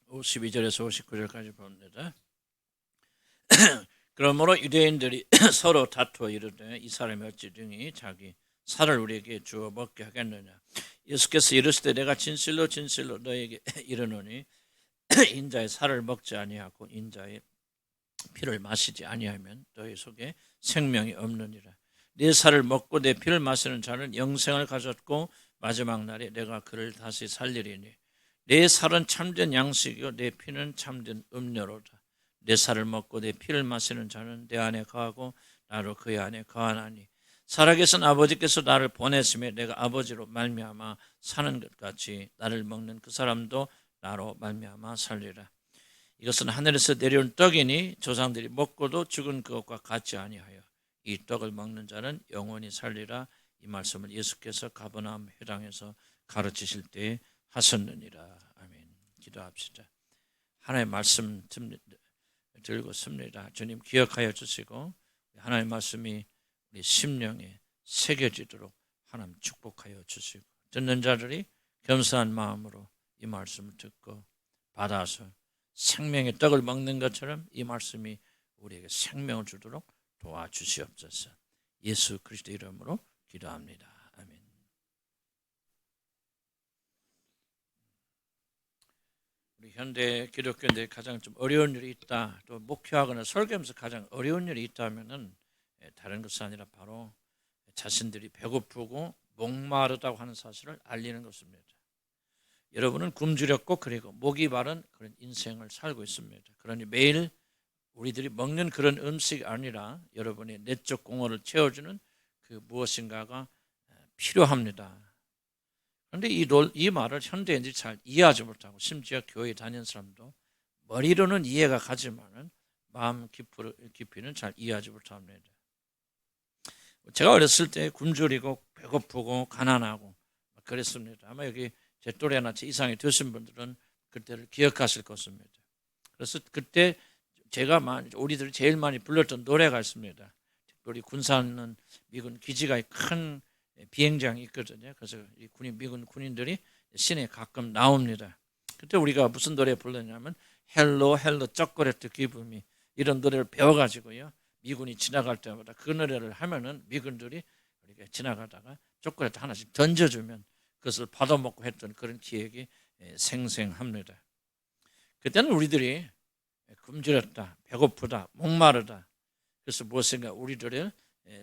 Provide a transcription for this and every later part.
52절에서 59절까지 봅니다. 그러므로 유대인들이 서로 다투어 이르되 이 사람이 어찌 등이 자기 살을 우리에게 주어 먹게 하겠느냐. 예수께서 이르시되 내가 진실로 진실로 너에게 이르노니 인자의 살을 먹지 아니하고 인자의 피를 마시지 아니하면 너희 속에 생명이 없느니라. 내 살을 먹고 내 피를 마시는 자는 영생을 가졌고 마지막 날에 내가 그를 다시 살리리니 내 살은 참된 양식이요 내 피는 참된 음료로다. 내 살을 먹고 내 피를 마시는 자는 내 안에 거하고 나로 그의 안에 거하나니 살아계신 아버지께서 나를 보내심에 내가 아버지로 말미암아 사는 것 같이 나를 먹는 그 사람도 나로 말미암아 살리라. 이것은 하늘에서 내려온 떡이니 조상들이 먹고도 죽은 그것과 같지 아니하여 이 떡을 먹는 자는 영원히 살리라. 이 말씀을 예수께서 가버나움 회당에서 가르치실 때에 하셨느니라. 아멘. 기도합시다. 하나님의 말씀 들고 씁니다. 주님 기억하여 주시고 하나님의 말씀이 우리 심령에 새겨지도록 하나님 축복하여 주시고 듣는 자들이 겸손한 마음으로 이 말씀을 듣고 받아서 생명의 떡을 먹는 것처럼 이 말씀이 우리에게 생명을 주도록 도와주시옵소서. 예수 그리스도 이름으로 기도합니다. 아멘. 우리 현대 기독교인들이 가장 좀 어려운 일이 있다, 또 목회하거나 설교하면서 가장 어려운 일이 있다면은 다른 것이 아니라 바로 자신들이 배고프고 목마르다고 하는 사실을 알리는 것입니다. 여러분은 굶주렸고 그리고 목이 마른 그런 인생을 살고 있습니다. 그러니 매일 우리들이 먹는 그런 음식이 아니라 여러분의 내적 공허를 채워주는 그 무엇인가가 필요합니다. 그런데 이 말을 현대인들이 잘 이해하지 못하고 심지어 교회에 다니는 사람도 머리로는 이해가 가지만은 마음 깊이는 잘 이해하지 못합니다. 제가 어렸을 때 굶주리고 배고프고 가난하고 그랬습니다. 아마 여기 제 또래나 제 이상이 되신 분들은 그때를 기억하실 것입니다. 그래서 그때 제가 우리들이 제일 많이 불렀던 노래가 있습니다. 특별히 군사는 미군 기지가 큰 비행장이 있거든요. 그래서 이 미군 군인들이 시내에 가끔 나옵니다. 그때 우리가 무슨 노래 불렀냐면 헬로 초콜릿 기브미 이런 노래를 배워가지고요. 미군이 지나갈 때마다 그 노래를 하면은 미군들이 이렇게 지나가다가 초콜릿 하나씩 던져주면 그것을 받아먹고 했던 그런 기억이 생생합니다. 그때는 우리들이 굶주렸다, 배고프다, 목마르다. 그래서 무엇인가 우리들의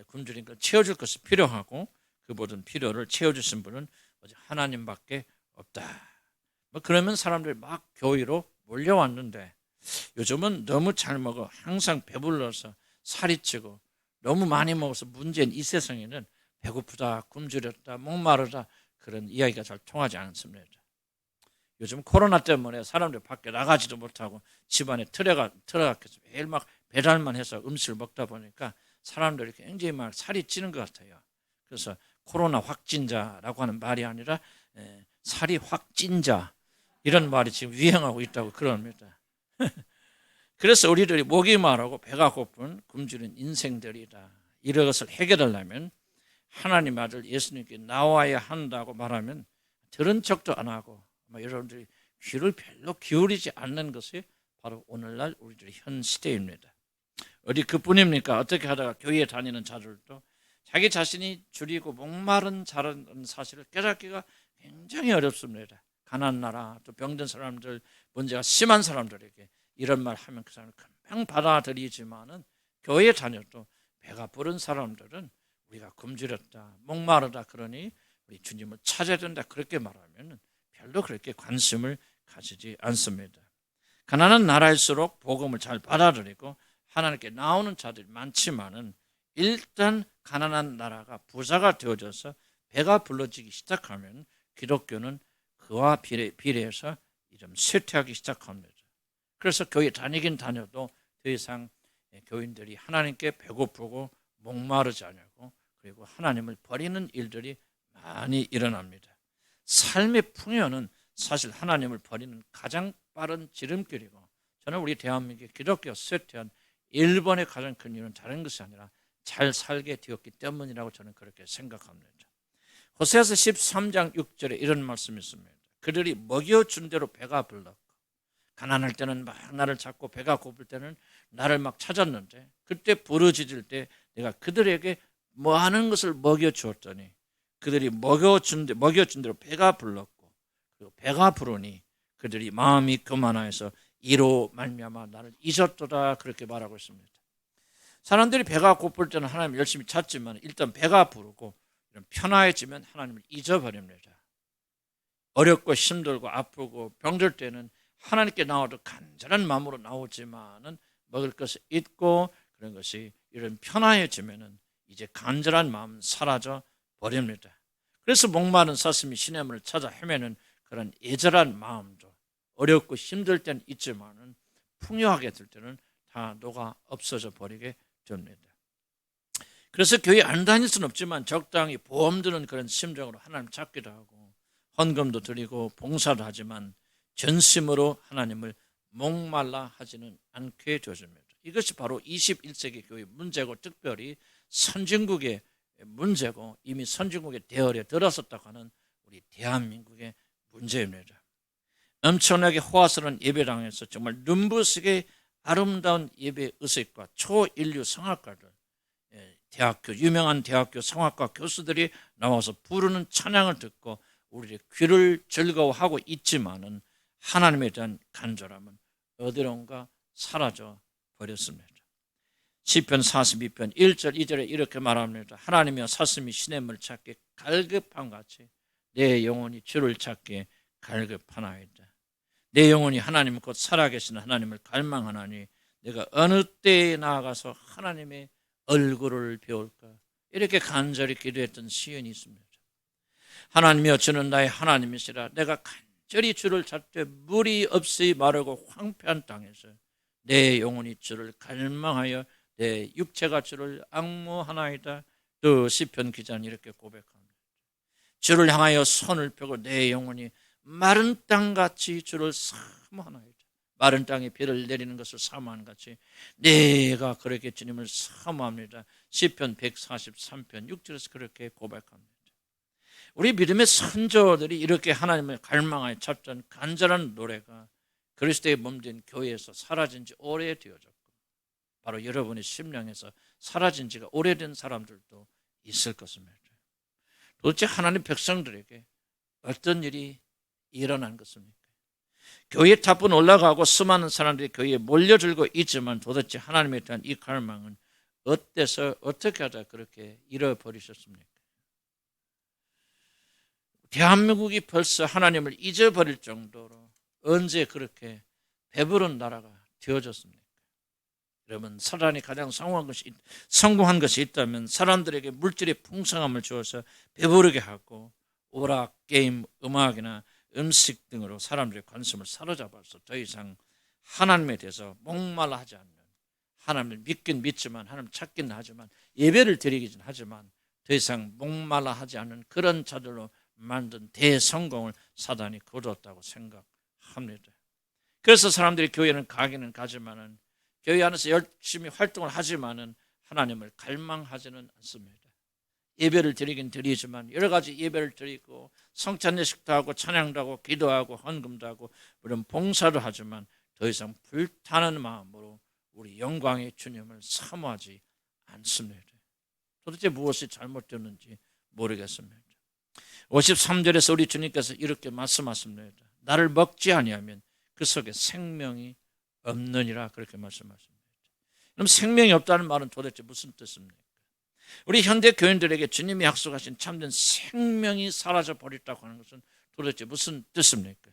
굶주린 걸 채워줄 것이 필요하고 그 모든 필요를 채워주신 분은 오직 하나님밖에 없다. 그러면 사람들이 막 교회로 몰려왔는데 요즘은 너무 잘 먹어 항상 배불러서 살이 찌고 너무 많이 먹어서 문제인 이 세상에는 배고프다, 굶주렸다, 목마르다 그런 이야기가 잘 통하지 않습니다. 요즘 코로나 때문에 사람들이 밖에 나가지도 못하고 집안에 들어가서 매일 막 배달만 해서 음식을 먹다 보니까 사람들이 굉장히 막 살이 찌는 것 같아요. 그래서 코로나 확진자라고 하는 말이 아니라 살이 확 찐 자 이런 말이 지금 유행하고 있다고 그럽니다. 그래서 우리들이 목이 마르고 배가 고픈 굶주린 인생들이다. 이것을 해결하려면 하나님 아들 예수님께 나와야 한다고 말하면 들은 척도 안 하고 여러분들이 귀를 별로 기울이지 않는 것이 바로 오늘날 우리들의 현 시대입니다. 어디 그뿐입니까? 어떻게 하다가 교회에 다니는 자들도 자기 자신이 줄이고 목마른 자라는 사실을 깨닫기가 굉장히 어렵습니다. 가난한 나라, 또 병든 사람들, 문제가 심한 사람들에게 이런 말 하면 그 사람은 금방 받아들이지만은 교회에 다녀도 배가 부른 사람들은 우리가 굶주렸다, 목마르다 그러니 우리 주님을 찾아야 된다 그렇게 말하면 별로 그렇게 관심을 가지지 않습니다. 가난한 나라일수록 복음을 잘 받아들이고 하나님께 나오는 자들이 많지만은 일단 가난한 나라가 부자가 되어져서 배가 불러지기 시작하면 기독교는 그와 비례해서 좀 쇠퇴하기 시작합니다. 그래서 교회 다니긴 다녀도 더 이상 교인들이 하나님께 배고프고 목마르지 않고 그리고 하나님을 버리는 일들이 많이 일어납니다. 삶의 풍요는 사실 하나님을 버리는 가장 빠른 지름길이고 저는 우리 대한민국의 기독교가 쇠퇴한 1번의 가장 큰 이유는 다른 것이 아니라 잘 살게 되었기 때문이라고 저는 그렇게 생각합니다. 호세아서 13장 6절에 이런 말씀이 있습니다. 그들이 먹여준 대로 배가 불렀고 가난할 때는 막 나를 찾고 배가 고플 때는 나를 막 찾았는데 그때 부르짖을 때 내가 그들에게 뭐 하는 것을 먹여주었더니 그들이 먹여준 대로 배가 불렀고 그리고 배가 부르니 그들이 마음이 교만하여서 이로 말미암아 나를 잊었도다 그렇게 말하고 있습니다. 사람들이 배가 고플 때는 하나님 열심히 찾지만 일단 배가 부르고 편안해지면 하나님을 잊어버립니다. 어렵고 힘들고 아프고 병들 때는 하나님께 나와도 간절한 마음으로 나오지만은 먹을 것을 잊고 그런 것이 이런 편안해지면은 이제 간절한 마음 사라져 버립니다. 그래서 목마른 사슴이 시냇물을 찾아 헤매는 그런 애절한 마음도 어렵고 힘들 때는 있지만은 풍요하게 될 때는 다 녹아 없어져 버리게 됩니다. 그래서 교회 안 다닐 수는 없지만 적당히 보험 드는 그런 심정으로 하나님 찾기도 하고 헌금도 드리고 봉사도 하지만 전심으로 하나님을 목말라 하지는 않게 되어집니다. 이것이 바로 21세기 교회 문제고 특별히 선진국의 문제고 이미 선진국의 대열에 들어섰다고 하는 우리 대한민국의 문제입니다. 엄청나게 호화스러운 예배당에서 정말 눈부시게 아름다운 예배 의식과 초인류 성악가들, 유명한 대학교 성악가 교수들이 나와서 부르는 찬양을 듣고 우리의 귀를 즐거워하고 있지만은 하나님에 대한 간절함은 어디론가 사라져 버렸습니다. 시편 42편 1절 2절에 이렇게 말합니다. 하나님이여 사슴이 시냇물을 찾기 갈급한 같이 내 영혼이 주를 찾기에 갈급하나이다. 내 영혼이 하나님 곧 살아계신 하나님을 갈망하나니 내가 어느 때에 나아가서 하나님의 얼굴을 배울까 이렇게 간절히 기도했던 시인이 있습니다. 하나님이여 주는 나의 하나님이시라. 내가 간절히 주를 찾되 물이 없이 마르고 황폐한 땅에서 내 영혼이 주를 갈망하여 내 육체가 주를 앙모하나이다. 또 시편 기자는 이렇게 고백합니다. 주를 향하여 손을 펴고 내 영혼이 마른 땅같이 주를 사모하나이다. 마른 땅에 비를 내리는 것을 사모하는 같이 내가 그렇게 주님을 사모합니다. 시편 143편 6절에서 그렇게 고백합니다. 우리 믿음의 선조들이 이렇게 하나님을 갈망하여 찾던 간절한 노래가 그리스도의 몸된 교회에서 사라진 지 오래되어졌고 바로 여러분의 심령에서 사라진 지가 오래된 사람들도 있을 것입니다. 도대체 하나님 백성들에게 어떤 일이 일어난 것입니까? 교회 탑은 올라가고 수많은 사람들이 교회에 몰려들고 있지만 도대체 하나님에 대한 이 갈망은 어때서 어떻게 하다 그렇게 잃어버리셨습니까? 대한민국이 벌써 하나님을 잊어버릴 정도로 언제 그렇게 배부른 나라가 되어졌습니까? 여러분, 사단이 가장 성공한 것이 있다면 사람들에게 물질의 풍성함을 주어서 배부르게 하고 오락, 게임, 음악이나 음식 등으로 사람들의 관심을 사로잡아서 더 이상 하나님에 대해서 목말라 하지 않는, 하나님을 믿긴 믿지만 하나님 찾긴 하지만 예배를 드리긴 하지만 더 이상 목말라 하지 않는 그런 자들로 만든 대성공을 사단이 거뒀다고 생각합니다. 그래서 사람들이 교회는 가기는 가지만은 교회 안에서 열심히 활동을 하지만은 하나님을 갈망하지는 않습니다. 예배를 드리긴 드리지만 여러 가지 예배를 드리고 성찬 예식도 하고 찬양도 하고 기도하고 헌금도 하고 물론 봉사도 하지만 더 이상 불타는 마음으로 우리 영광의 주님을 사모하지 않습니다. 도대체 무엇이 잘못되었는지 모르겠습니다. 53절에서 우리 주님께서 이렇게 말씀하십니다. 나를 먹지 아니하면 그 속에 생명이 없느니라 그렇게 말씀하십니다. 그럼 생명이 없다는 말은 도대체 무슨 뜻입니까? 우리 현대 교인들에게 주님이 약속하신 참된 생명이 사라져 버렸다고 하는 것은 도대체 무슨 뜻입니까?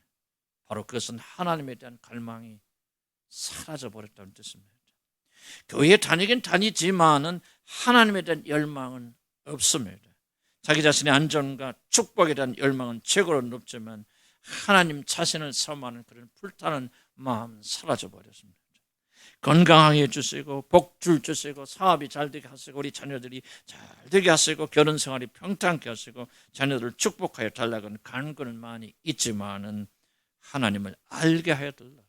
바로 그것은 하나님에 대한 갈망이 사라져 버렸다는 뜻입니다. 교회에 다니긴 다니지만은 하나님에 대한 열망은 없습니다. 자기 자신의 안전과 축복에 대한 열망은 최고로 높지만 하나님 자신을 사모하는 그런 불타는 마음 사라져 버렸습니다. 건강하게 해주시고 복줄 주시고 사업이 잘 되게 하시고 우리 자녀들이 잘 되게 하시고 결혼 생활이 평탄케 하시고 자녀들을 축복하여 달라고 하는 간구는 많이 있지만은 하나님을 알게 하여 달라고,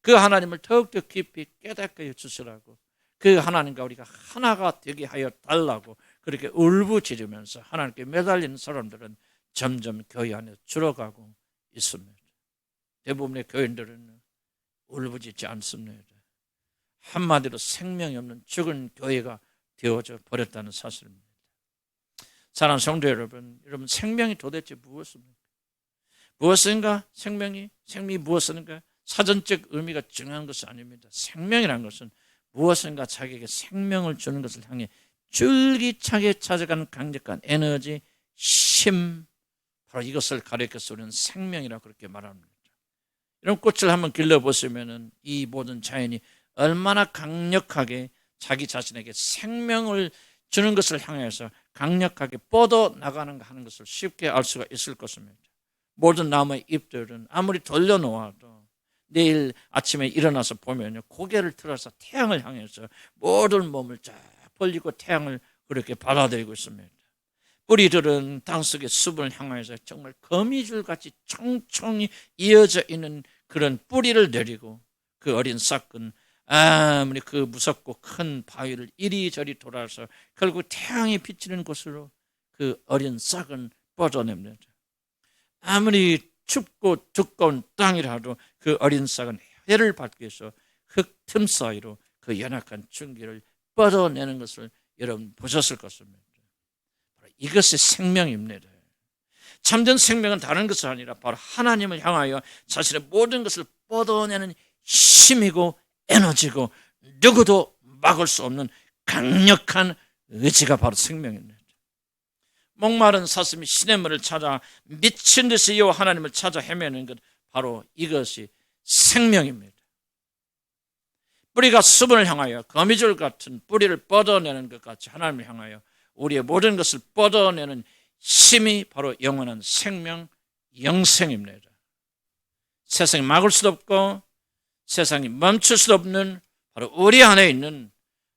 그 하나님을 더욱더 깊이 깨닫게 해주시라고, 그 하나님과 우리가 하나가 되게 하여 달라고 그렇게 울부짖으면서 하나님께 매달리는 사람들은 점점 교회 안에 줄어가고 있습니다. 대부분의 교인들은 울부짖지 않습니다. 한마디로 생명이 없는 죽은 교회가 되어져 버렸다는 사실입니다. 사랑하는 성도 여러분, 생명이 도대체 무엇입니까? 무엇인가? 생명이 무엇인가? 사전적 의미가 중요한 것은 아닙니다. 생명이라는 것은 무엇인가 자기에게 생명을 주는 것을 향해 줄기차게 찾아가는 강력한 에너지, 힘, 바로 이것을 가리켜서 우리는 생명이라고 그렇게 말합니다. 이런 꽃을 한번 길러보시면 이 모든 자연이 얼마나 강력하게 자기 자신에게 생명을 주는 것을 향해서 강력하게 뻗어나가는가 하는 것을 쉽게 알 수가 있을 것입니다. 모든 나무의 잎들은 아무리 돌려놓아도 내일 아침에 일어나서 보면요, 고개를 들어서 태양을 향해서 모든 몸을 쫙 벌리고 태양을 그렇게 받아들이고 있습니다. 뿌리들은 땅속의 수분을 향해서 정말 거미줄같이 총총히 이어져 있는 그런 뿌리를 내리고, 그 어린 싹은 아무리 그 무섭고 큰 바위를 이리저리 돌아서 결국 태양이 비치는 곳으로 그 어린 싹은 뻗어냅니다. 아무리 춥고 두꺼운 땅이라도 그 어린 싹은 해를 받기 위해서 흙 틈 사이로 그 연약한 줄기를 뻗어내는 것을 여러분 보셨을 것입니다. 이것이 생명입니다. 참된 생명은 다른 것이 아니라 바로 하나님을 향하여 자신의 모든 것을 뻗어내는 힘이고 에너지고 누구도 막을 수 없는 강력한 의지가 바로 생명입니다. 목마른 사슴이 시냇물을 찾아 미친 듯이 여호와 하나님을 찾아 헤매는 것, 바로 이것이 생명입니다. 뿌리가 수분을 향하여 거미줄 같은 뿌리를 뻗어내는 것 같이 하나님을 향하여 우리의 모든 것을 뻗어내는 힘이 바로 영원한 생명, 영생입니다. 세상이 막을 수도 없고 세상이 멈출 수 없는 바로 우리 안에 있는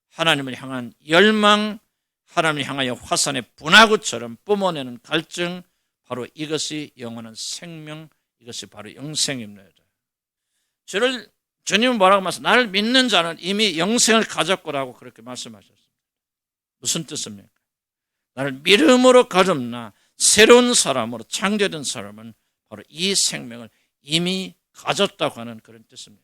하나님을 향한 열망, 하나님을 향하여 화산의 분화구처럼 뿜어내는 갈증, 바로 이것이 영원한 생명, 이것이 바로 영생입니다. 주님은 뭐라고 말씀하셨어요? 나를 믿는 자는 이미 영생을 가졌고라고 그렇게 말씀하셨습니다. 무슨 뜻입니까? 나를 믿음으로 거듭나 새로운 사람으로 창조된 사람은 바로 이 생명을 이미 가졌다고 하는 그런 뜻입니다.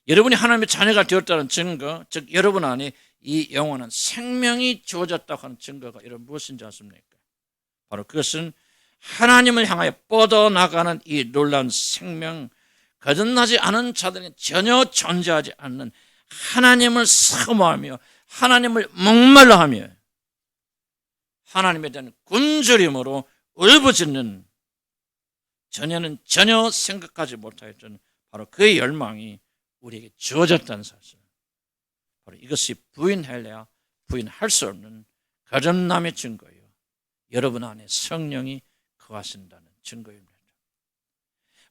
여러분이 하나님의 자녀가 되었다는 증거, 즉 여러분 안에 이 영원한 생명이 주어졌다고 하는 증거가 여러분 무엇인지 아십니까? 바로 그것은 하나님을 향하여 뻗어나가는 이 놀라운 생명, 거듭나지 않은 자들이 전혀 존재하지 않는 하나님을 사모하며 하나님을 목말라하며 하나님에 대한 굶주림으로 울부짖는, 전혀 생각하지 못하였던 바로 그 열망이 우리에게 주어졌다는 사실, 바로 이것이 부인할래야 부인할 수 없는 거듭남의 증거예요. 여러분 안에 성령이 거하신다는 증거입니다.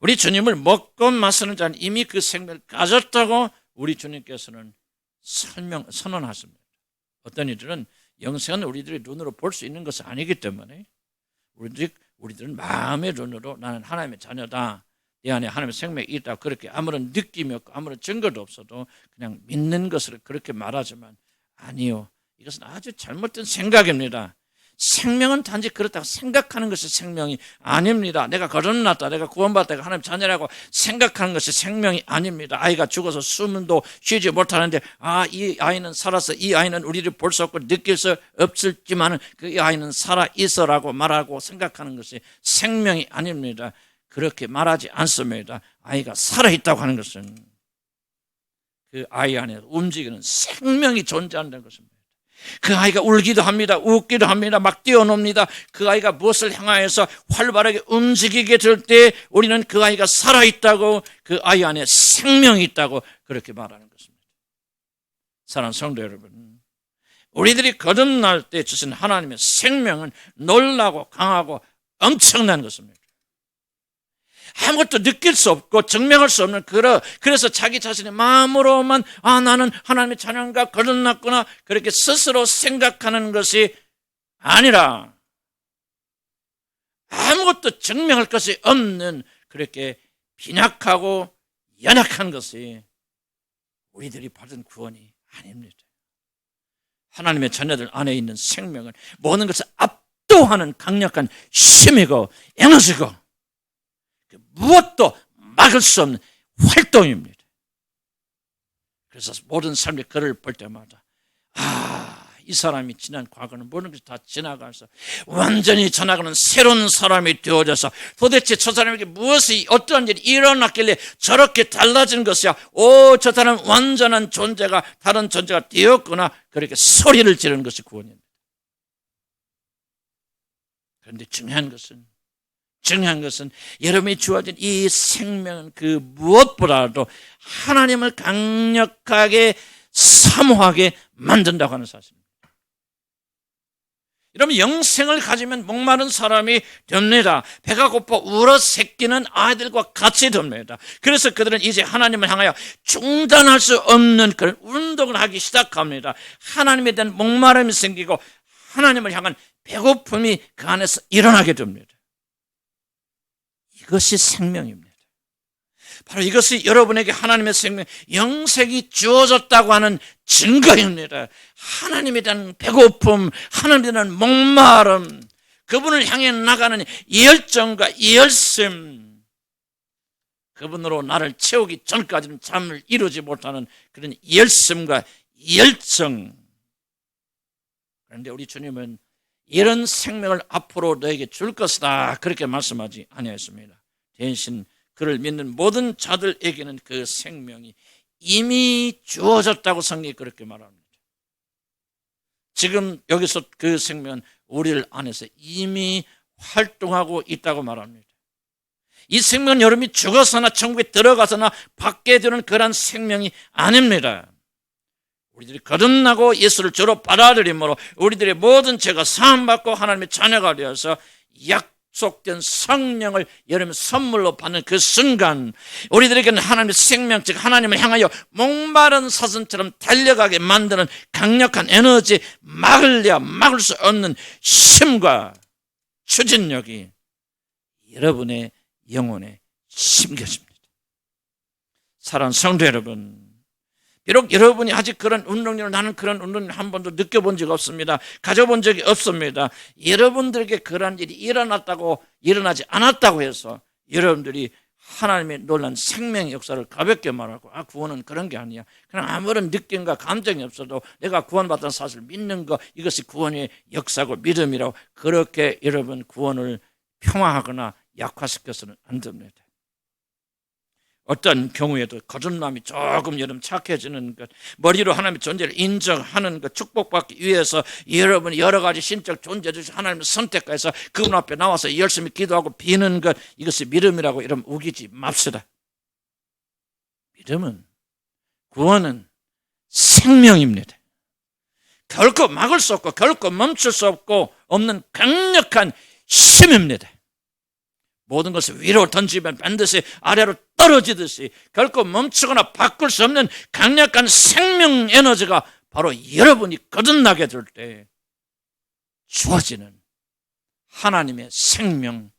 우리 주님을 먹고 마시는 자는 이미 그 생명을 가졌다고 우리 주님께서는 선언하십니다. 어떤 이들은 영생은 우리들이 눈으로 볼 수 있는 것은 아니기 때문에 우리들은 마음의 눈으로 나는 하나님의 자녀다, 내 안에 하나님의 생명이 있다, 그렇게 아무런 느낌이 없고 아무런 증거도 없어도 그냥 믿는 것을 그렇게 말하지만, 아니요, 이것은 아주 잘못된 생각입니다. 생명은 단지 그렇다고 생각하는 것이 생명이 아닙니다. 내가 거듭났다, 내가 구원받았다, 내가 하나님 자녀라고 생각하는 것이 생명이 아닙니다. 아이가 죽어서 숨도 쉬지 못하는데 이 아이는 살아서, 이 아이는 우리를 볼 수 없고 느낄 수 없을지만 그 아이는 살아있어라고 말하고 생각하는 것이 생명이 아닙니다. 그렇게 말하지 않습니다. 아이가 살아있다고 하는 것은 그 아이 안에 움직이는 생명이 존재한다는 것입니다. 그 아이가 울기도 합니다. 웃기도 합니다. 막 뛰어놉니다. 그 아이가 무엇을 향하여서 활발하게 움직이게 될 때 우리는 그 아이가 살아있다고, 그 아이 안에 생명이 있다고 그렇게 말하는 것입니다. 사랑하는 성도 여러분, 우리들이 거듭날 때 주신 하나님의 생명은 놀라고 강하고 엄청난 것입니다. 아무것도 느낄 수 없고 증명할 수 없는, 그래서 자기 자신의 마음으로만 나는 하나님의 자녀인가, 거듭났구나, 그렇게 스스로 생각하는 것이 아니라 아무것도 증명할 것이 없는 그렇게 빈약하고 연약한 것이 우리들이 받은 구원이 아닙니다. 하나님의 자녀들 안에 있는 생명은 모든 것을 압도하는 강력한 힘이고 에너지고 무엇도 막을 수 없는 활동입니다. 그래서 모든 삶의 글을 볼 때마다 이 사람이 지난 과거는 모든 것이 다 지나가서 완전히 전하고는 새로운 사람이 되어져서 도대체 저 사람에게 무엇이 어떠한 일이 일어났길래 저렇게 달라진 것이야. 저 사람은 완전한 존재가 다른 존재가 되었구나. 그렇게 소리를 지르는 것이 구원입니다. 그런데 중요한 것은 여러분이 주어진 이 생명은 그 무엇보다도 하나님을 강력하게 사모하게 만든다고 하는 사실입니다. 여러분, 영생을 가지면 목마른 사람이 됩니다. 배가 고파 울어 새끼는 아이들과 같이 됩니다. 그래서 그들은 이제 하나님을 향하여 중단할 수 없는 그런 운동을 하기 시작합니다. 하나님에 대한 목마름이 생기고 하나님을 향한 배고픔이 그 안에서 일어나게 됩니다. 이것이 생명입니다. 바로 이것이 여러분에게 하나님의 생명, 영생이 주어졌다고 하는 증거입니다. 하나님에 대한 배고픔, 하나님에 대한 목마름, 그분을 향해 나가는 열정과 열심, 그분으로 나를 채우기 전까지는 잠을 이루지 못하는 그런 열심과 열정. 그런데 우리 주님은 이런 생명을 앞으로 너에게 줄 것이다, 그렇게 말씀하지 아니하였습니다. 대신 그를 믿는 모든 자들에게는 그 생명이 이미 주어졌다고 성경이 그렇게 말합니다. 지금 여기서 그 생명은 우리를 안에서 이미 활동하고 있다고 말합니다. 이 생명은 여러분이 죽어서나 천국에 들어가서나 받게 되는 그런 생명이 아닙니다. 우리들이 거듭나고 예수를 주로 받아들임으로 우리들의 모든 죄가 사함받고 하나님의 자녀가 되어서 약속된 성령을 여러분 선물로 받는 그 순간, 우리들에게는 하나님의 생명, 즉 하나님을 향하여 목마른 사슴처럼 달려가게 만드는 강력한 에너지, 막을 수 없는 힘과 추진력이 여러분의 영혼에 심겨집니다. 사랑하는 성도 여러분, 비록 여러분이 아직 그런 운동력을, 나는 그런 운동력을 한 번도 느껴본 적이 없습니다. 가져본 적이 없습니다. 여러분들에게 그런 일이 일어나지 않았다고 해서 여러분들이 하나님의 놀란 생명의 역사를 가볍게 말하고 구원은 그런 게 아니야, 그냥 아무런 느낌과 감정이 없어도 내가 구원받은 사실을 믿는 거, 이것이 구원의 역사고 믿음이라고 그렇게 여러분 구원을 평화하거나 약화시켜서는 안 됩니다. 어떤 경우에도 거듭남이 조금 여러분 착해지는 것, 머리로 하나님의 존재를 인정하는 것, 축복받기 위해서 여러분이 여러 가지 신적 존재들 하나님을 선택해서 그분 앞에 나와서 열심히 기도하고 비는 것, 이것이 믿음이라고 여러분 우기지 맙시다. 믿음은, 구원은 생명입니다. 결코 막을 수 없고 결코 멈출 수 없는 강력한 힘입니다. 모든 것을 위로 던지면 반드시 아래로 떨어지듯이 결코 멈추거나 바꿀 수 없는 강력한 생명 에너지가 바로 여러분이 거듭나게 될 때 주어지는 하나님의 생명,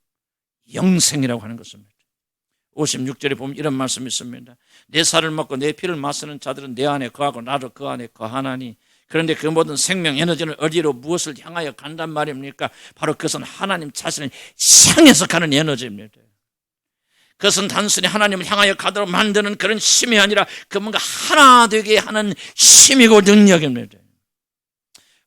영생이라고 하는 것입니다. 56절에 보면 이런 말씀이 있습니다. 내 살을 먹고 내 피를 마시는 자들은 내 안에 거하고 나도 그 안에 거하나니. 그런데 그 모든 생명 에너지는 어디로, 무엇을 향하여 간단 말입니까? 바로 그것은 하나님 자신을 향해서 가는 에너지입니다. 그것은 단순히 하나님을 향하여 가도록 만드는 그런 힘이 아니라 그 뭔가 하나 되게 하는 힘이고 능력입니다.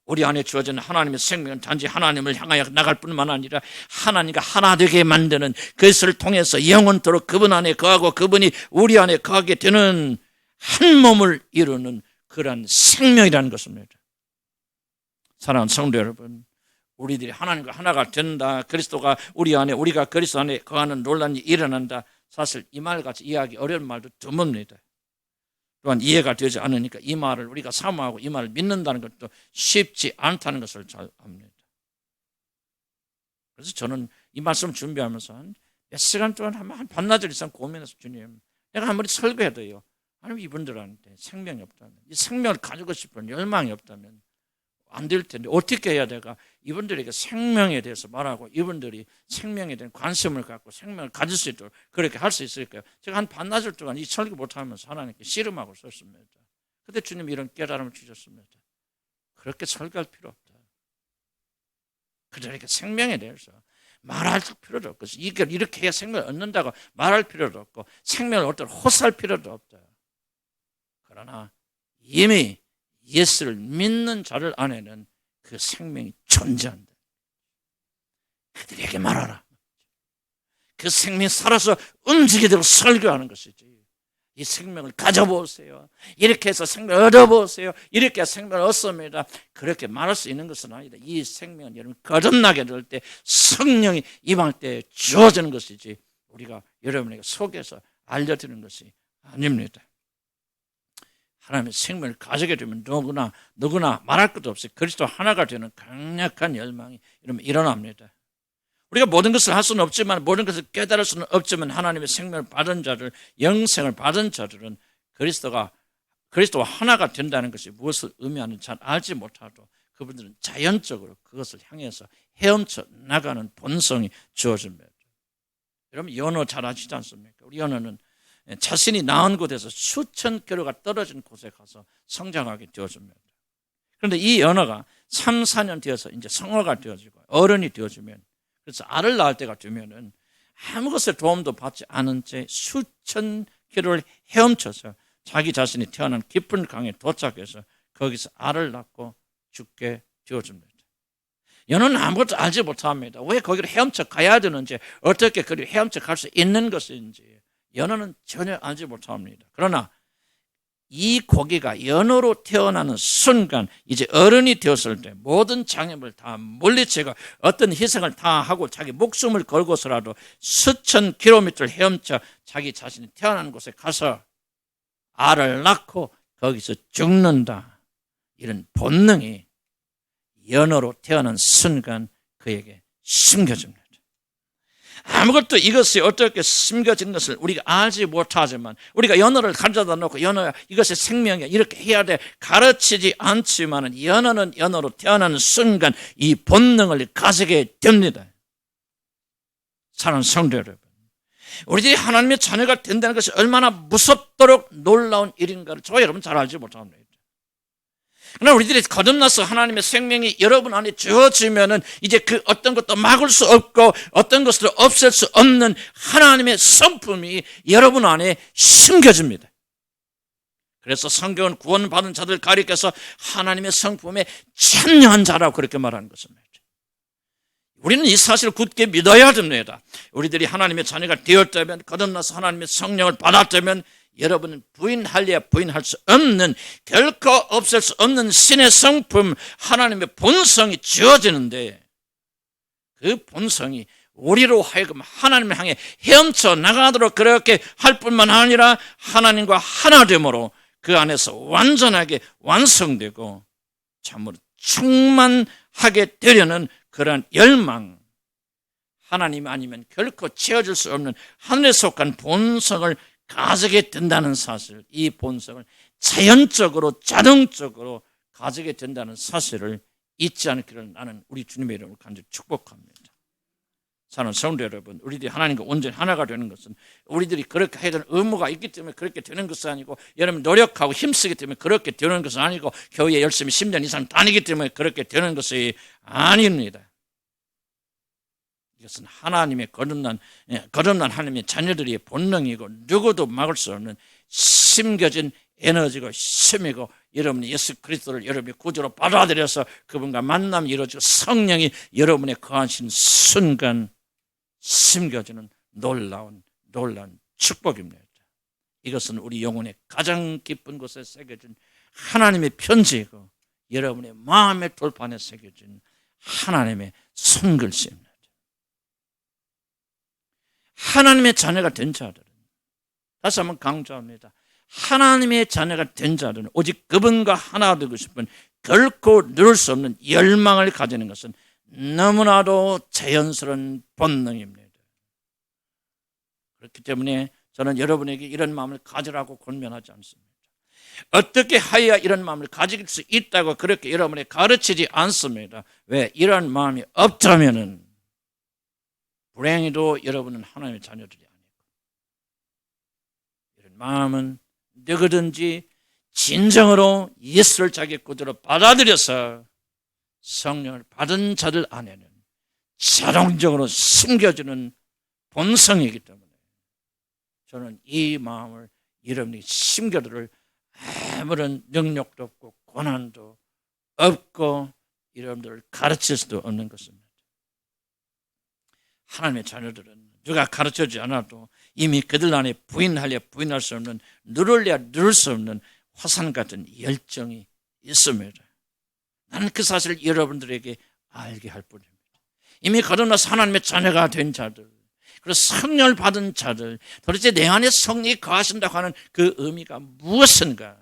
우리 안에 주어진 하나님의 생명은 단지 하나님을 향하여 나갈 뿐만 아니라 하나님과 하나 되게 만드는, 그것을 통해서 영원토록 그분 안에 거하고 그분이 우리 안에 거하게 되는 한 몸을 이루는 그런 생명이라는 것입니다. 사랑하는 성도 여러분, 우리들이 하나님과 하나가 된다, 그리스도가 우리 안에, 우리가 그리스도 안에 거하는 논란이 일어난다, 사실 이 말같이 이해하기 어려운 말도 드뭅니다. 또한 이해가 되지 않으니까 이 말을 우리가 사모하고 이 말을 믿는다는 것도 쉽지 않다는 것을 잘 압니다. 그래서 저는 이 말씀 준비하면서 한 몇 시간 동안 한 반나절 이상 고민해서, 주님, 내가 아무리 설교해도요, 하나님 이분들한테 생명이 없다면, 이 생명을 가지고 싶은 열망이 없다면 안 될 텐데 어떻게 해야 내가 이분들에게 생명에 대해서 말하고 이분들이 생명에 대한 관심을 갖고 생명을 가질 수 있도록 그렇게 할 수 있을까요? 제가 한 반나절 동안 이 설교 못하면서 하나님께 씨름하고 썼습니다. 그때 주님 이런 깨달음을 주셨습니다. 그렇게 설교할 필요 없다. 그들에게 생명에 대해서 말할 필요도 없고 이렇게 해야 생명을 얻는다고 말할 필요도 없고 생명을 얻도록 호소할 필요도 없다. 그러나 이미 예수를 믿는 자들 안에는 그 생명이 존재한다. 그들에게 말하라. 그 생명이 살아서 움직이도록 설교하는 것이지. 이 생명을 가져보세요. 이렇게 해서 생명을 얻어보세요. 이렇게 해서 생명을 얻습니다. 그렇게 말할 수 있는 것은 아니다. 이 생명은 여러분 거듭나게 될 때 성령이 임할 때 주어지는 것이지 우리가 여러분에게 속에서 알려드리는 것이 아닙니다. 하나님의 생명을 가지게 되면 누구나 말할 것도 없이 그리스도 하나가 되는 강력한 열망이 일어납니다. 우리가 모든 것을 할 수는 없지만 모든 것을 깨달을 수는 없지만 하나님의 생명을 받은 자들, 영생을 받은 자들은 그리스도와 하나가 된다는 것이 무엇을 의미하는지 잘 알지 못하도 그분들은 자연적으로 그것을 향해서 헤엄쳐 나가는 본성이 주어집니다. 여러분 연어 잘 아시지 않습니까? 우리 연어는 자신이 낳은 곳에서 수천 킬로가 떨어진 곳에 가서 성장하게 되어집니다. 그런데 이 연어가 3, 4년 되어서 이제 성화가 되어지고 어른이 되어지면 그래서 알을 낳을 때가 되면은 아무것을 도움도 받지 않은 채 수천 킬로를 헤엄쳐서 자기 자신이 태어난 깊은 강에 도착해서 거기서 알을 낳고 죽게 되어집니다. 연어는 아무것도 알지 못합니다. 왜 거기를 헤엄쳐 가야 되는지 어떻게 그리 헤엄쳐 갈 수 있는 것인지 연어는 전혀 알지 못합니다. 그러나 이 고기가 연어로 태어나는 순간 이제 어른이 되었을 때 모든 장애물을 다 물리치고 어떤 희생을 다 하고 자기 목숨을 걸고서라도 수천 킬로미터를 헤엄쳐 자기 자신이 태어난 곳에 가서 알을 낳고 거기서 죽는다. 이런 본능이 연어로 태어난 순간 그에게 심겨집니다. 아무것도 이것이 어떻게 심겨진 것을 우리가 알지 못하지만 우리가 연어를 가져다 놓고 연어야 이것이 생명이야 이렇게 해야 돼 가르치지 않지만 연어는 연어로 태어나는 순간 이 본능을 가지게 됩니다. 사랑하는 성도 여러분, 우리들이 하나님의 자녀가 된다는 것이 얼마나 무섭도록 놀라운 일인가를 저와 여러분 잘 알지 못합니다. 그러나 우리들이 거듭나서 하나님의 생명이 여러분 안에 주어지면은 이제 그 어떤 것도 막을 수 없고 어떤 것도 없앨 수 없는 하나님의 성품이 여러분 안에 심겨집니다. 그래서 성경은 구원받은 자들 가리켜서 하나님의 성품에 참여한 자라고 그렇게 말하는 것입니다. 우리는 이 사실을 굳게 믿어야 됩니다. 우리들이 하나님의 자녀가 되었다면 거듭나서 하나님의 성령을 받았다면 여러분은 부인할래야 부인할 수 없는 결코 없앨 수 없는 신의 성품 하나님의 본성이 주어지는데 그 본성이 우리로 하여금 하나님을 향해 헤엄쳐 나가도록 그렇게 할 뿐만 아니라 하나님과 하나됨으로 그 안에서 완전하게 완성되고 참으로 충만하게 되려는 그러한 열망, 하나님 아니면 결코 채워질 수 없는 하늘에 속한 본성을 가지게 된다는 사실, 이 본성을 자연적으로 자동적으로 가지게 된다는 사실을 잊지 않기를 나는 우리 주님의 이름으로 간절히 축복합니다. 사랑하는 성도 여러분, 우리들이 하나님과 온전히 하나가 되는 것은 우리들이 그렇게 해야 되는 의무가 있기 때문에 그렇게 되는 것은 아니고 여러분 노력하고 힘쓰기 때문에 그렇게 되는 것은 아니고 교회에 열심히 10년 이상 다니기 때문에 그렇게 되는 것이 아닙니다. 이것은 하나님의 거듭난 하나님의 자녀들의 본능이고 누구도 막을 수 없는 심겨진 에너지고 힘이고 여러분이 예수 그리스도를 여러분의 구주로 받아들여서 그분과 만남이 이루어지고 성령이 여러분의 거하시는 순간 심겨지는 놀라운 축복입니다. 이것은 우리 영혼의 가장 깊은 곳에 새겨진 하나님의 편지이고 여러분의 마음의 돌판에 새겨진 하나님의 손글씨입니다. 하나님의 자녀가 된 자들은, 다시 한번 강조합니다. 하나님의 자녀가 된 자들은 오직 그분과 하나 되고 싶은 결코 누를 수 없는 열망을 가지는 것은 너무나도 자연스러운 본능입니다. 그렇기 때문에 저는 여러분에게 이런 마음을 가지라고 권면하지 않습니다. 어떻게 하여야 이런 마음을 가질 수 있다고 그렇게 여러분에게 가르치지 않습니다. 왜? 이런 마음이 없다면은 불행히도 여러분은 하나님의 자녀들이 아니고 이런 마음은 누구든지 진정으로 예수를 자기 구주로 받아들여서 성령을 받은 자들 안에는 자동적으로 심겨지는 본성이기 때문에 저는 이 마음을 여러분이 심겨들을 아무런 능력도 없고 고난도 없고 여러분들을 가르칠 수도 없는 것입니다. 하나님의 자녀들은 누가 가르쳐주지 않아도 이미 그들 안에 부인하려 부인할 수 없는, 누르려 누를 수 없는 화산 같은 열정이 있습니다. 나는 그 사실을 여러분들에게 알게 할 뿐입니다. 이미 거듭나서 하나님의 자녀가 된 자들, 그리고 성령을 받은 자들, 도대체 내 안에 성령이 거하신다고 하는 그 의미가 무엇인가?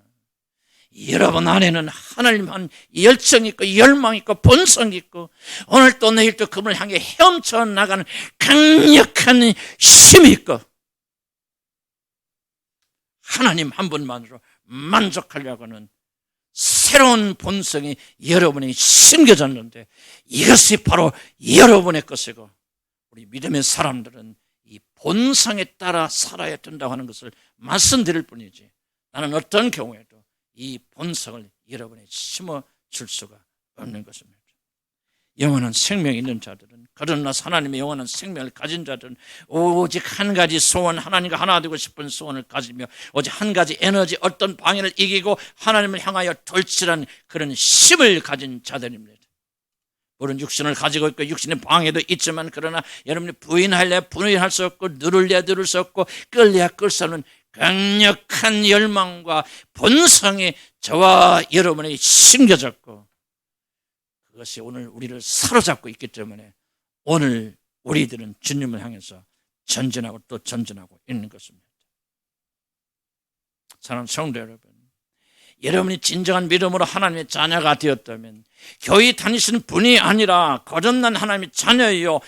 여러분 안에는 하나님 한 열정이 있고 열망이 있고 본성이 있고 오늘 또 내일 또 그분을 향해 헤엄쳐 나가는 강력한 힘이 있고 하나님 한 분만으로 만족하려고 하는 새로운 본성이 여러분이 심겨졌는데 이것이 바로 여러분의 것이고 우리 믿음의 사람들은 이 본성에 따라 살아야 된다고 하는 것을 말씀드릴 뿐이지 나는 어떤 경우에도 이 본성을 여러분에 심어줄 수가 없는 것입니다. 영원한 생명이 있는 자들은 거듭나서 하나님의 영원한 생명을 가진 자들은 오직 한 가지 소원, 하나님과 하나 되고 싶은 소원을 가지며 오직 한 가지 에너지, 어떤 방해를 이기고 하나님을 향하여 돌진한 그런 힘을 가진 자들입니다. 물론 육신을 가지고 있고 육신의 방해도 있지만 그러나 여러분이 부인할래 부인할 수 없고 누를래 누를 수 없고 끌래야 끌 수 없는 강력한 열망과 본성이 저와 여러분에게 심겨졌고 그것이 오늘 우리를 사로잡고 있기 때문에 오늘 우리들은 주님을 향해서 전진하고 또 전진하고 있는 것입니다. 사랑하는 성도 여러분, 여러분이 진정한 믿음으로 하나님의 자녀가 되었다면 교회 다니시는 분이 아니라 거듭난 하나님의 자녀이요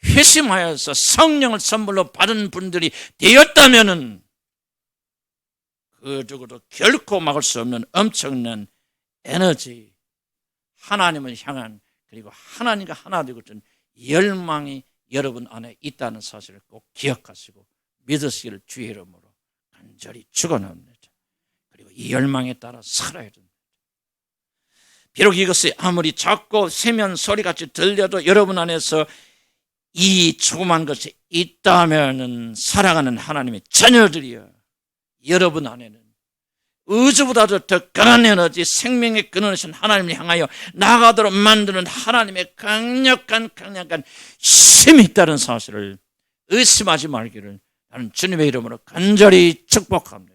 회심하여서 성령을 선물로 받은 분들이 되었다면 그 누구도 결코 막을 수 없는 엄청난 에너지, 하나님을 향한 그리고 하나님과 하나 되고 있는 열망이 여러분 안에 있다는 사실을 꼭 기억하시고 믿으시기를 주의 이름으로 간절히 축원합니다. 그리고 이 열망에 따라 살아야 됩니다. 비록 이것이 아무리 작고 세면 소리같이 들려도 여러분 안에서 이 조그만 것이 있다면 살아가는 하나님의 자녀들이여 여러분 안에는 우주보다도 더 강한 에너지, 생명의 근원이신 하나님을 향하여 나아가도록 만드는 하나님의 강력한 힘이 있다는 사실을 의심하지 말기를 나는 주님의 이름으로 간절히 축복합니다.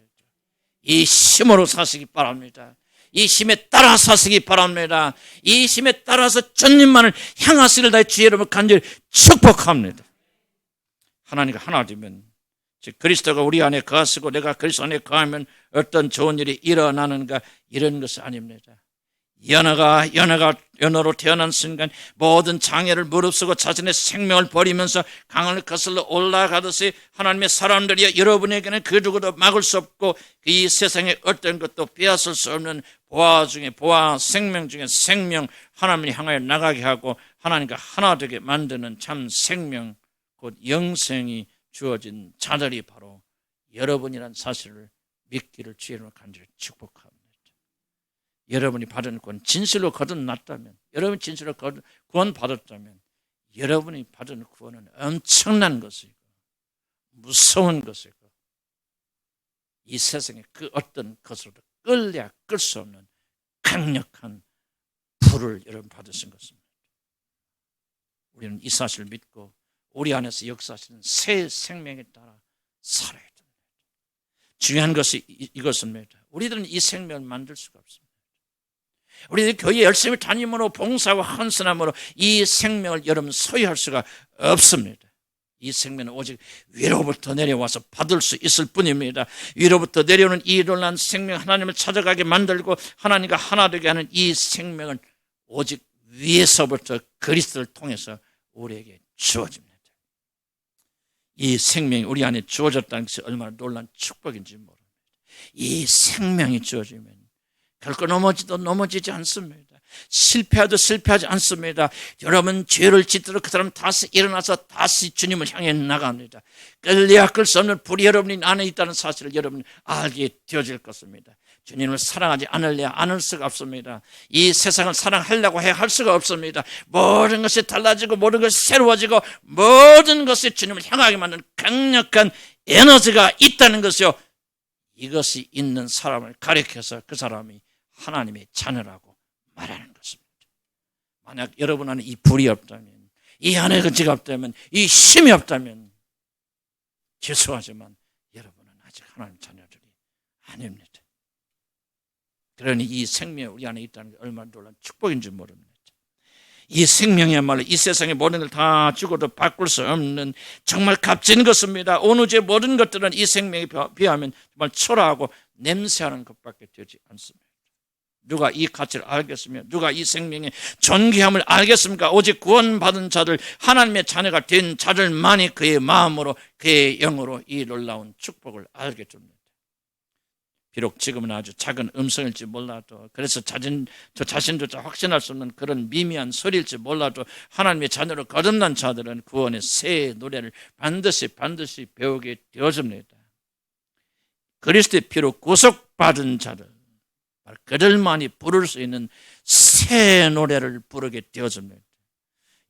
이 힘으로 사시기 바랍니다. 이 힘에 따라 사시기 바랍니다. 이 힘에 따라서 주님만을 향하시길 나의 주의 이름으로 간절히 축복합니다. 하나님과 하나 되면 즉 그리스도가 우리 안에 거하시고 내가 그리스도 안에 거하면 어떤 좋은 일이 일어나는가 이런 것이 아닙니다. 연하로 태어난 순간 모든 장애를 무릅쓰고 자신의 생명을 버리면서 강을 거슬러 올라가듯이 하나님의 사람들이 여러분에게는 그 누구도 막을 수 없고 이 세상에 어떤 것도 빼앗을 수 없는 보화 중에 보화, 생명 중에 생명, 하나님을 향하여 나가게 하고 하나님과 하나 되게 만드는 참 생명 곧 영생이 주어진 자들이 바로 여러분이라는 사실을 믿기를 주의로 간절히 축복합니다. 여러분이 받은 구원, 진실로 거듭났다면, 여러분이 진실로 구원받았다면 여러분이 받은 구원은 엄청난 것이고 무서운 것이고 이 세상에 그 어떤 것으로도 끌려야 끌 수 없는 강력한 불을 여러분 받으신 것입니다. 우리는 이 사실을 믿고 우리 안에서 역사하시는 새 생명에 따라 살아야 됩니다. 중요한 것이 이것입니다. 우리들은 이 생명을 만들 수가 없습니다. 우리들 교회 열심히 다님으로 봉사하고 헌신함으로 이 생명을 여러분 소유할 수가 없습니다. 이 생명은 오직 위로부터 내려와서 받을 수 있을 뿐입니다. 위로부터 내려오는 이 놀라운 생명, 하나님을 찾아가게 만들고 하나님과 하나 되게 하는 이 생명은 오직 위에서부터 그리스도를 통해서 우리에게 주어집니다. 이 생명이 우리 안에 주어졌다는 것이 얼마나 놀라운 축복인지 모릅니다. 이 생명이 주어지면 결코 넘어지지 않습니다. 실패해도 실패하지 않습니다. 여러분 죄를 짓도록 그 사람 다시 일어나서 다시 주님을 향해 나갑니다. 끌려야 끌 수 없는 불이 여러분 안에 있다는 사실을 여러분이 알게 되어질 것입니다. 주님을 사랑하지 않으려 않을 수가 없습니다. 이 세상을 사랑하려고 해야 할 수가 없습니다. 모든 것이 달라지고 모든 것이 새로워지고 모든 것이 주님을 향하게 만드는 강력한 에너지가 있다는 것이요, 이것이 있는 사람을 가리켜서 그 사람이 하나님의 자녀라고 말하는 것입니다. 만약 여러분 안에 이 불이 없다면, 이 안에 그 지가 없다면, 이 힘이 없다면 죄송하지만 여러분은 아직 하나님 자녀들이 아닙니다. 그러니 이 생명이 우리 안에 있다는 게 얼마나 놀라운 축복인지 모릅니다. 이 생명이야말로 이 세상의 모든 걸 다 주고도 바꿀 수 없는 정말 값진 것입니다. 온 우주의 모든 것들은 이 생명에 비하면 정말 초라하고 냄새하는 것밖에 되지 않습니다. 누가 이 가치를 알겠으며 누가 이 생명의 존귀함을 알겠습니까? 오직 구원받은 자들, 하나님의 자녀가 된 자들만이 그의 마음으로 그의 영으로 이 놀라운 축복을 알게 됩니다. 비록 지금은 아주 작은 음성일지 몰라도, 그래서 저 자신조차 확신할 수 없는 그런 미미한 소리일지 몰라도 하나님의 자녀로 거듭난 자들은 구원의 새 노래를 반드시 배우게 되어집니다. 그리스도의 피로 구속받은 자들, 그들만이 부를 수 있는 새 노래를 부르게 되어집니다.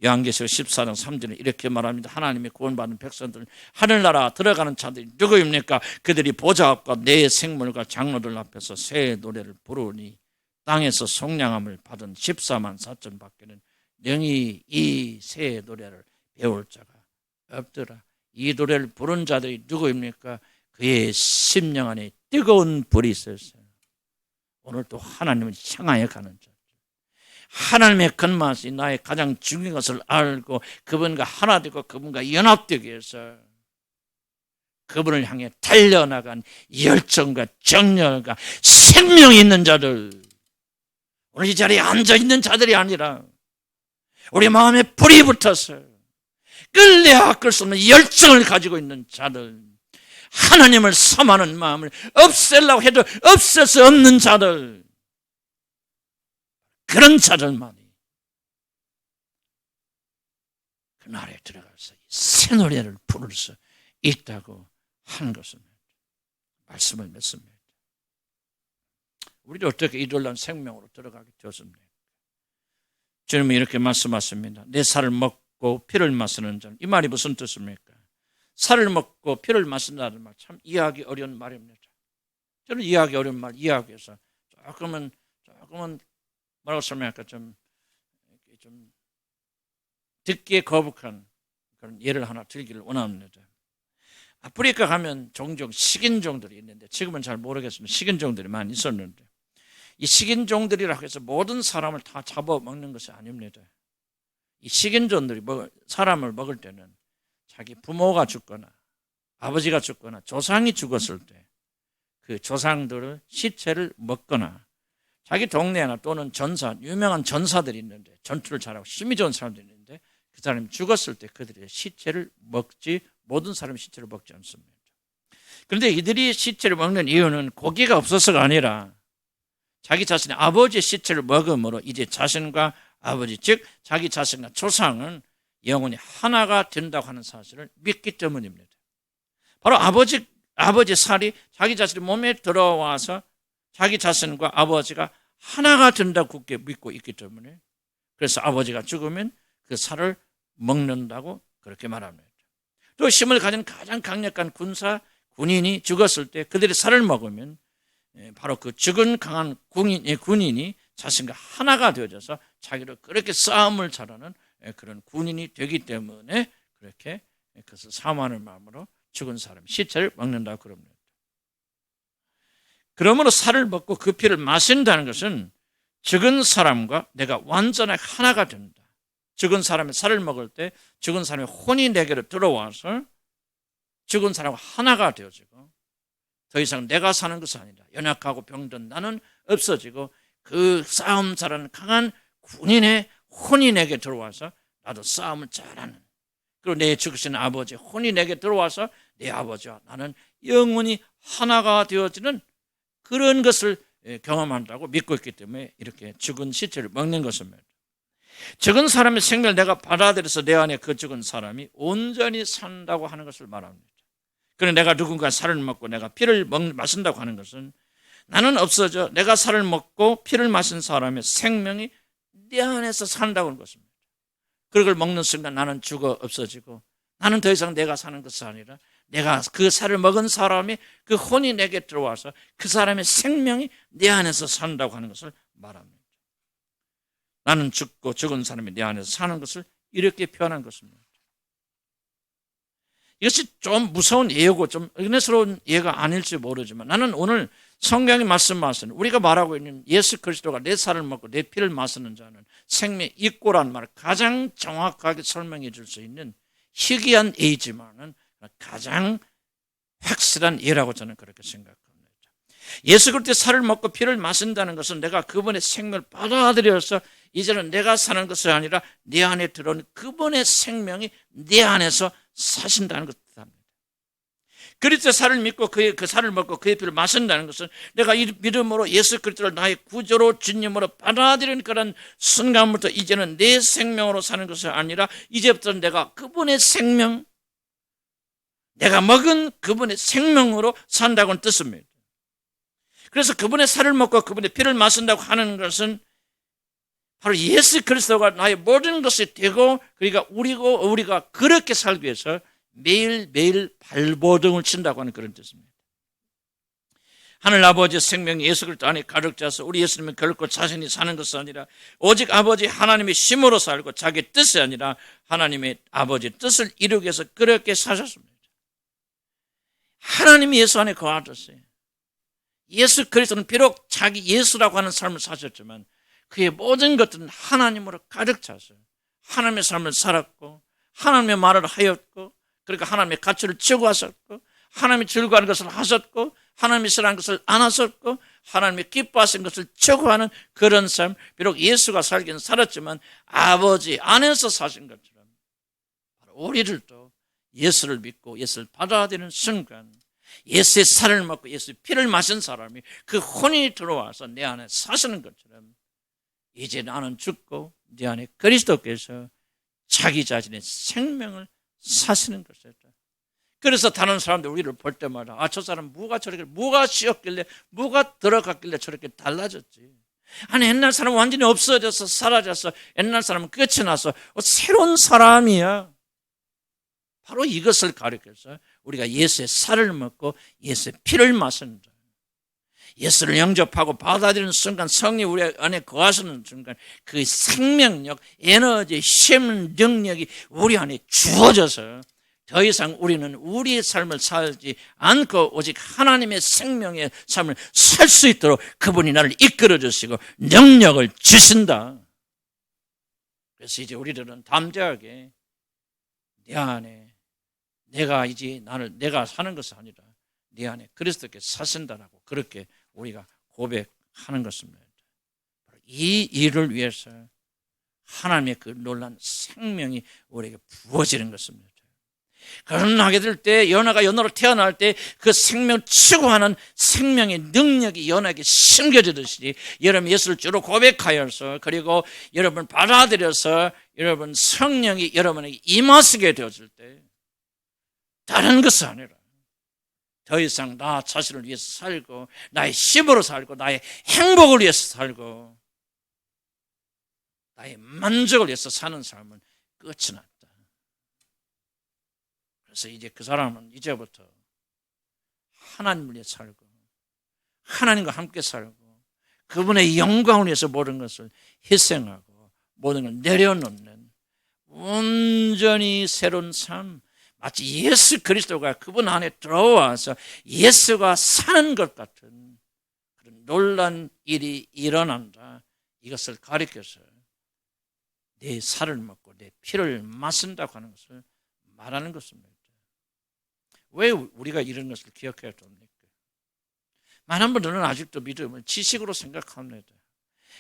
요한계시록 14장 3절에 이렇게 말합니다. 하나님의 구원받은 백성들, 하늘나라 들어가는 자들이 누구입니까? 그들이 보좌 앞과 내 생물과 장로들 앞에서 새 노래를 부르니 땅에서 속량함을 받은 14만 4천 밖에는 능히 이 새 노래를 배울 자가 없더라. 이 노래를 부른 자들이 누구입니까? 그의 심령 안에 뜨거운 불이 있었어요. 오늘 또 하나님을 향하여 가는 자, 하나님의 건맛이 나의 가장 중요한 것을 알고 그분과 하나 되고 그분과 연합되기 위해서 그분을 향해 달려나간 열정과 정열과 생명이 있는 자들, 오늘 이 자리에 앉아있는 자들이 아니라 우리 마음에 불이 붙어서 끌려야 끌 수 없는 열정을 가지고 있는 자들, 하나님을 섬하는 마음을 없애려고 해도 없앨 수 없는 자들, 그런 자들만이 그날에 들어가서 새 노래를 부를 수 있다고 하는 것입니다. 말씀을 맺습니다. 우리도 어떻게 이 놀라운 생명으로 들어가게 되었습니까? 주님은 이렇게 말씀하십니다. 내 살을 먹고 피를 마시는 자는, 이 말이 무슨 뜻입니까? 살을 먹고 피를 마신다는 말 참 이해하기 어려운 말입니다. 저는 이해하기 어려운 말 이해하기 위해서 조금은 뭐라고 설명할까, 좀 듣기에 거북한 그런 예를 하나 들기를 원합니다. 아프리카 가면 종종 식인종들이 있는데, 지금은 잘 모르겠습니다. 식인종들이 많이 있었는데, 이 식인종들이라고 해서 모든 사람을 다 잡아먹는 것이 아닙니다. 이 식인종들이 사람을 먹을 때는 자기 부모가 죽거나 아버지가 죽거나 조상이 죽었을 때 그 조상들을 시체를 먹거나, 자기 동네나 또는 유명한 전사들이 있는데, 전투를 잘하고 힘이 좋은 사람들이 있는데 그 사람이 죽었을 때 그들의 시체를 먹지, 모든 사람이 시체를 먹지 않습니다. 그런데 이들이 시체를 먹는 이유는 고기가 없어서가 아니라 자기 자신의 아버지의 시체를 먹음으로 이제 자신과 아버지, 즉 자기 자신과 조상은 영혼이 하나가 된다고 하는 사실을 믿기 때문입니다. 바로 아버지 살이 자기 자신의 몸에 들어와서 자기 자신과 아버지가 하나가 된다고 굳게 믿고 있기 때문에, 그래서 아버지가 죽으면 그 살을 먹는다고 그렇게 말합니다. 또 힘을 가진 가장 강력한 군인이 죽었을 때 그들이 살을 먹으면 바로 그 죽은 강한 군인이 자신과 하나가 되어져서 자기로 그렇게 싸움을 잘하는 그런 군인이 되기 때문에 그렇게 그것을 사모하는 마음으로 죽은 사람 시체를 먹는다고 그럽니다. 그러므로 살을 먹고 그 피를 마신다는 것은 죽은 사람과 내가 완전하게 하나가 된다. 죽은 사람의 살을 먹을 때 죽은 사람의 혼이 내게로 들어와서 죽은 사람과 하나가 되어지고, 더 이상 내가 사는 것이 아니라 연약하고 병든 나는 없어지고 그 싸움 잘하는 강한 군인의 혼이 내게 들어와서 나도 싸움을 잘하는, 그리고 내 죽으신 아버지 혼이 내게 들어와서 내 아버지와 나는 영원히 하나가 되어지는 그런 것을 경험한다고 믿고 있기 때문에 이렇게 죽은 시체를 먹는 것입니다. 죽은 사람의 생명을 내가 받아들여서 내 안에 그 죽은 사람이 온전히 산다고 하는 것을 말합니다. 그런데 내가 누군가 살을 먹고 내가 피를 마신다고 하는 것은 나는 없어져 내가 살을 먹고 피를 마신 사람의 생명이 내 안에서 산다고 하는 것입니다. 그걸 먹는 순간 나는 죽어 없어지고 나는 더 이상 내가 사는 것이 아니라 내가 그 살을 먹은 사람이 그 혼이 내게 들어와서 그 사람의 생명이 내 안에서 산다고 하는 것을 말합니다. 나는 죽고 죽은 사람이 내 안에서 사는 것을 이렇게 표현한 것입니다. 이것이 좀 무서운 예고, 좀 은혜스러운 예가 아닐지 모르지만 나는 오늘 성경이 말씀하시는 우리가 말하고 있는 예수 그리스도가 내 살을 먹고 내 피를 마시는 자는 생명이 있고라는 말을 가장 정확하게 설명해 줄 수 있는 희귀한 예이지만은 가장 확실한 예라고 저는 그렇게 생각합니다. 예수 그리스도의 살을 먹고 피를 마신다는 것은 내가 그분의 생명을 받아들여서 이제는 내가 사는 것이 아니라 내 안에 들어온 그분의 생명이 내 안에서 사신다는 것입니다. 그리스도의 살을 믿고 그 살을 먹고 그의 피를 마신다는 것은 내가 이 믿음으로 예수 그리스도를 나의 구주로 주님으로 받아들이는 그런 순간부터 이제는 내 생명으로 사는 것이 아니라 이제부터 내가 그분의 생명, 내가 먹은 그분의 생명으로 산다고는 뜻입니다. 그래서 그분의 살을 먹고 그분의 피를 마신다고 하는 것은 바로 예수 그리스도가 나의 모든 것이 되고 그러니까 우리가 그렇게 살기 위해서 매일매일 발버둥을 친다고 하는 그런 뜻입니다. 하늘 아버지의 생명이 예수 그리스도 안에 가득 차서 우리 예수님은 결코 자신이 사는 것이 아니라 오직 아버지 하나님의 힘으로 살고 자기 뜻이 아니라 하나님의 아버지의 뜻을 이루기 위해서 그렇게 사셨습니다. 하나님이 예수 안에 거하셨어요. 예수 그리스도는 비록 자기 예수라고 하는 삶을 사셨지만 그의 모든 것들은 하나님으로 가득 찼어요. 하나님의 삶을 살았고 하나님의 말을 하였고 그러니까 하나님의 가치를 추구하셨고 하나님이 즐거워하는 것을 하셨고 하나님이 싫어하는 것을 안 하셨고 하나님이 기뻐하신 것을 추구하는 그런 삶. 비록 예수가 살긴 살았지만 아버지 안에서 사신 것처럼 바로 우리들도 예수를 믿고 예수를 받아들이는 순간 예수의 살을 먹고 예수의 피를 마신 사람이 그 혼이 들어와서 내 안에 사시는 것처럼 이제 나는 죽고 내 안에 그리스도께서 자기 자신의 생명을 사시는 것이다. 그래서 다른 사람들 우리를 볼 때마다 저 사람 뭐가 씌었길래 뭐가 들어갔길래 저렇게 달라졌지. 아니 옛날 사람은 완전히 없어져서 사라져서 옛날 사람은 끝이 나서 새로운 사람이야. 바로 이것을 가리켜서 우리가 예수의 살을 먹고 예수의 피를 마신다. 예수를 영접하고 받아들이는 순간 성령이 우리 안에 거하시는 순간 그 생명력, 에너지, 힘, 능력이 우리 안에 주어져서 더 이상 우리는 우리의 삶을 살지 않고 오직 하나님의 생명의 삶을 살 수 있도록 그분이 나를 이끌어 주시고 능력을 주신다. 그래서 이제 우리들은 담대하게 내 안에 내가 사는 것이 아니라 내 안에 그리스도께서 사신다라고 그렇게 우리가 고백하는 것입니다. 이 일을 위해서 하나님의 그 놀라운 생명이 우리에게 부어지는 것입니다. 결혼하게 될 때 연하가 연하로 태어날 때 그 생명 추구하는 생명의 능력이 연하에게 심겨지듯이 여러분 예수를 주로 고백하여서 그리고 여러분 받아들여서 여러분 성령이 여러분에게 임하시게 되었을 때 다른 것이 아니라 더 이상 나 자신을 위해서 살고 나의 힘으로 살고 나의 행복을 위해서 살고 나의 만족을 위해서 사는 삶은 끝이 났다. 그래서 이제 그 사람은 이제부터 하나님을 위해 살고 하나님과 함께 살고 그분의 영광을 위해서 모든 것을 희생하고 모든 걸 내려놓는 온전히 새로운 삶, 마치 예수 그리스도가 그분 안에 들어와서 예수가 사는 것 같은 그런 놀라운 일이 일어난다. 이것을 가리켜서 내 살을 먹고 내 피를 마신다고 하는 것을 말하는 것입니다. 왜 우리가 이런 것을 기억해야 됩니까? 많은 분들은 아직도 믿음을 지식으로 생각합니다.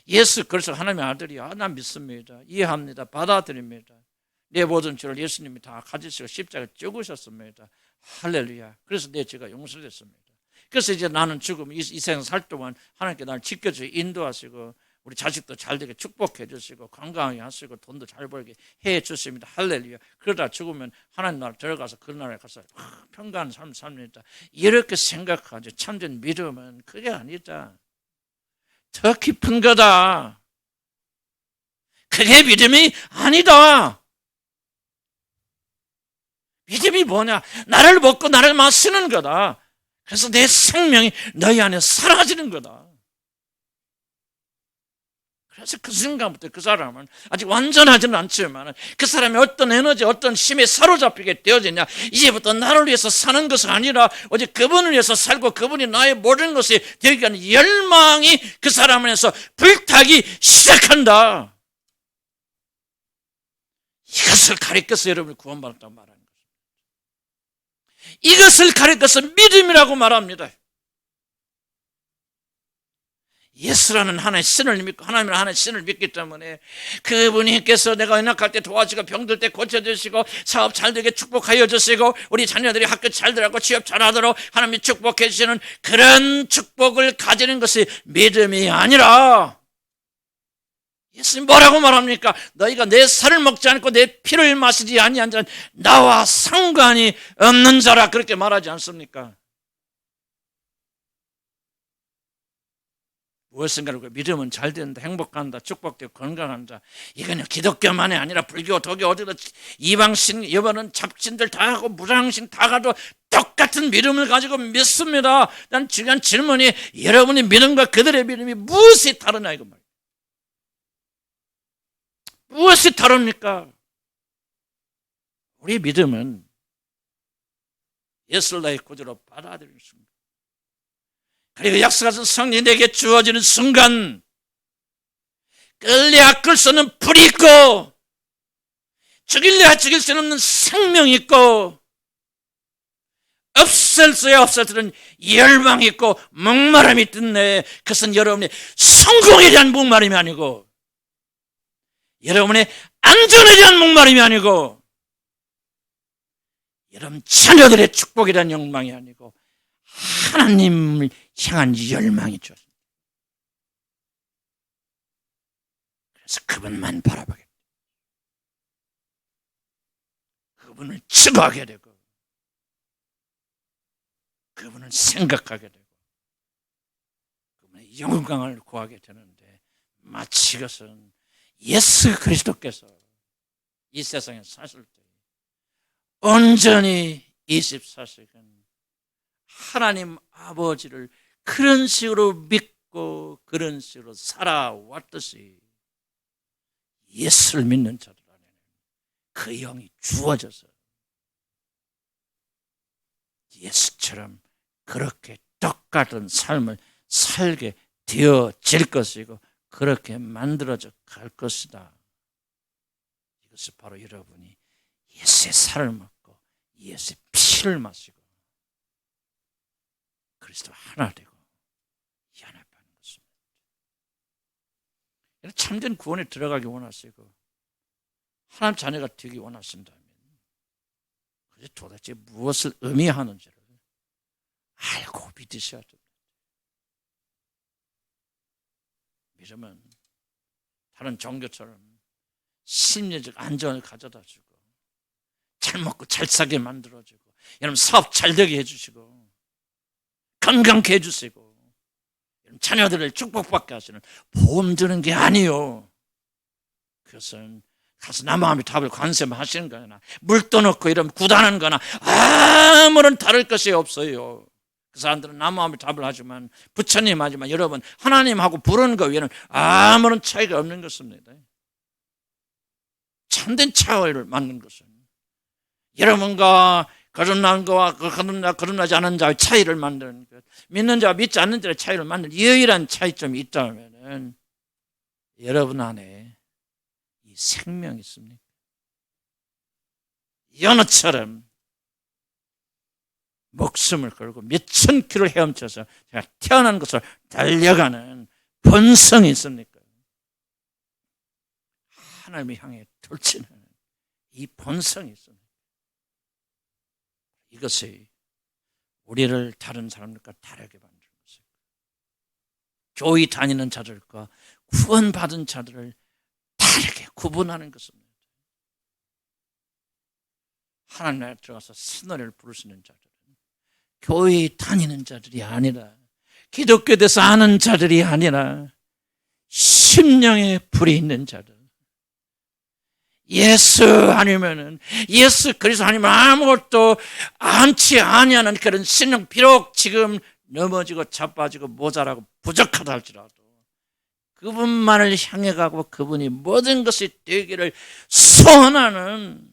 예수 그리스도 하나님의 아들이야. 난 믿습니다. 이해합니다. 받아들입니다. 내 모든 죄를 예수님이 다 가지시고 십자가에 죽으셨습니다. 할렐루야. 그래서 내 죄가 용서됐습니다. 그래서 이제 나는 죽으면 이 세상 살 동안 하나님께 나를 지켜주시고 인도하시고 우리 자식도 잘 되게 축복해 주시고 건강하게 하시고 돈도 잘 벌게 해 주십니다. 할렐루야. 그러다 죽으면 하나님 나라 들어가서 그 나라에 가서 평강한 삶을 삽니다. 이렇게 생각하지 참된 믿음은 그게 아니다. 더 깊은 거다. 그게 믿음이 아니다. 믿음이 뭐냐? 나를 먹고 나를 마시는 거다. 그래서 내 생명이 너희 안에 사라지는 거다. 그래서 그 순간부터 그 사람은 아직 완전하지는 않지만 그 사람이 어떤 에너지, 어떤 힘에 사로잡히게 되어지냐. 이제부터 나를 위해서 사는 것은 아니라 오직 그분을 위해서 살고 그분이 나의 모든 것이 되기 위한 열망이 그 사람 안에서 불타기 시작한다. 이것을 가리켜서 여러분이 구원받았다고 말하는 것입니다. 이것을 가리켜서 믿음이라고 말합니다. 예수라는 하나의 신을 믿고 하나님은 하나의 신을 믿기 때문에 그분께서 내가 연약할 때 도와주시고 병들 때 고쳐주시고 사업 잘 되게 축복하여 주시고 우리 자녀들이 학교 잘 들어가고 취업 잘하도록 하나님이 축복해 주시는 그런 축복을 가지는 것이 믿음이 아니라 예수님 뭐라고 말합니까? 너희가 내 살을 먹지 않고 내 피를 마시지 아니한 자는 나와 상관이 없는 자라 그렇게 말하지 않습니까? 무엇인가를 믿으면 잘 된다, 행복한다, 축복되고 건강한다. 이거는 기독교만이 아니라 불교, 도교, 어디도 이방신, 여번은 잡신들 다 하고 무당신 다 가도 똑같은 믿음을 가지고 믿습니다. 난 중요한 질문이 여러분의 믿음과 그들의 믿음이 무엇이 다르냐 이거 말이에요. 무엇이 다릅니까? 우리 믿음은 예수를 나의 구주로 받아들이는 순간 그리고 약속하신 성령이 내게 주어지는 순간 끌려야 끌 수 없는 불이 있고 죽일래야 죽일 수 없는 생명이 있고 없앨 없을 때는 열망이 있고 목마름이 있던데 그것은 여러분의 성공에 대한 목마름이 아니고 여러분의 안전에 대한 목마름이 아니고 여러분 자녀들의 축복에 대한 욕망이 아니고 하나님을 향한 열망이죠. 그래서 그분만 바라보게 되고 그분을 추구하게 되고 그분을 생각하게 되고 그분의 영광을 구하게 되는데 마치 그것은 예수 그리스도께서 이 세상에 사실 때 온전히 24시간 하나님 아버지를 그런 식으로 믿고 그런 식으로 살아왔듯이 예수를 믿는 자들 안에는 그 영이 주어져서 예수처럼 그렇게 똑같은 삶을 살게 되어질 것이고 그렇게 만들어져 갈 것이다. 이것이 바로 여러분이 예수의 살을 먹고 예수의 피를 마시고 그리스도 하나 되고 연합하는 것입니다. 참된 구원에 들어가기 원하시고 하나님 자녀가 되기 원하신다면 그게 도대체 무엇을 의미하는지를 알고 믿으셔야 됩니다. 믿음은 다른 종교처럼 심리적 안정을 가져다 주고 잘 먹고 잘 사게 만들어주고 여러분 사업 잘 되게 해주시고 건강케 해주시고 자녀들을 축복받게 하시는 보험 드는 게 아니요. 그것은 가서 남아함이 답을 관세하시는 거나 물 떠넣고 이러면 구단하는 거나 아무런 다를 것이 없어요. 그 사람들은 남아함이 답을 하지만 부처님 하지만 여러분 하나님하고 부르는 것 외에는 아무런 차이가 없는 것입니다. 참된 차이를 맞는 것은 여러분과 거듭난 거와 거듭나지 않은 자의 차이를 만드는 것, 믿는 자와 믿지 않는 자의 차이를 만드는 유일한 차이점이 있다면 여러분 안에 이 생명이 있습니까? 연어처럼 목숨을 걸고 몇천 킬로 헤엄쳐서 제가 태어난 것을 달려가는 본성이 있습니까? 하나님을 향해 돌치는 이 본성이 있습니다. 이것이 우리를 다른 사람들과 다르게 만드는 것입니다. 교회 다니는 자들과 구원받은 자들을 다르게 구분하는 것입니다. 하나님 나라에 들어가서 새 노래를 부를 수 있는 자들은 교회에 다니는 자들이 아니라, 기독교에 대해서 아는 자들이 아니라 심령에 불이 있는 자들, 예수 아니면은, 예수 그리스도 아니면 아무것도 않지 아니하는 그런 심령, 비록 지금 넘어지고 자빠지고 모자라고 부족하다 할지라도 그분만을 향해 가고 그분이 모든 것이 되기를 소원하는